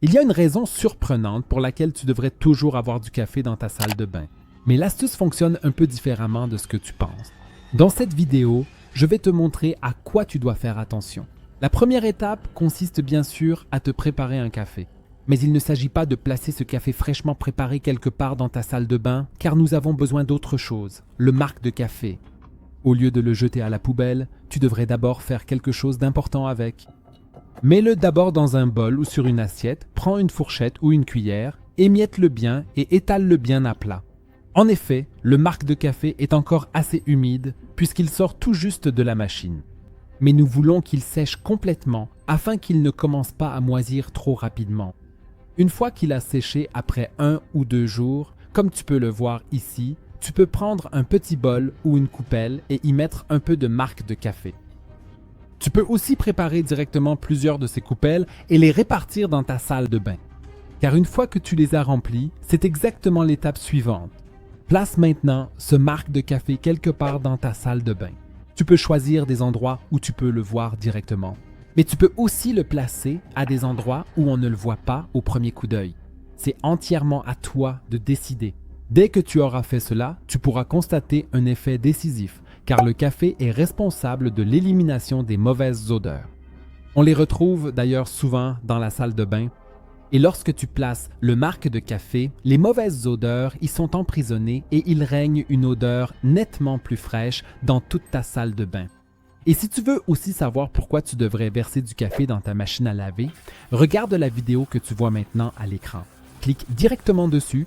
Il y a une raison surprenante pour laquelle tu devrais toujours avoir du café dans ta salle de bain. Mais l'astuce fonctionne un peu différemment de ce que tu penses. Dans cette vidéo, je vais te montrer à quoi tu dois faire attention. La première étape consiste bien sûr à te préparer un café. Mais il ne s'agit pas de placer ce café fraîchement préparé quelque part dans ta salle de bain, car nous avons besoin d'autre chose, le marc de café. Au lieu de le jeter à la poubelle, tu devrais d'abord faire quelque chose d'important avec. Mets-le d'abord dans un bol ou sur une assiette, prends une fourchette ou une cuillère, émiette-le bien et étale-le bien à plat. En effet, le marc de café est encore assez humide puisqu'il sort tout juste de la machine. Mais nous voulons qu'il sèche complètement afin qu'il ne commence pas à moisir trop rapidement. Une fois qu'il a séché après 1 ou 2 jours, comme tu peux le voir ici, tu peux prendre un petit bol ou une coupelle et y mettre un peu de marc de café. Tu peux aussi préparer directement plusieurs de ces coupelles et les répartir dans ta salle de bain. Car une fois que tu les as remplies, c'est exactement l'étape suivante. Place maintenant ce marc de café quelque part dans ta salle de bain. Tu peux choisir des endroits où tu peux le voir directement. Mais tu peux aussi le placer à des endroits où on ne le voit pas au premier coup d'œil. C'est entièrement à toi de décider. Dès que tu auras fait cela, tu pourras constater un effet décisif, car le café est responsable de l'élimination des mauvaises odeurs. On les retrouve d'ailleurs souvent dans la salle de bain. Et lorsque tu places le marc de café, les mauvaises odeurs y sont emprisonnées et il règne une odeur nettement plus fraîche dans toute ta salle de bain. Et si tu veux aussi savoir pourquoi tu devrais verser du café dans ta machine à laver, regarde la vidéo que tu vois maintenant à l'écran. Clique directement dessus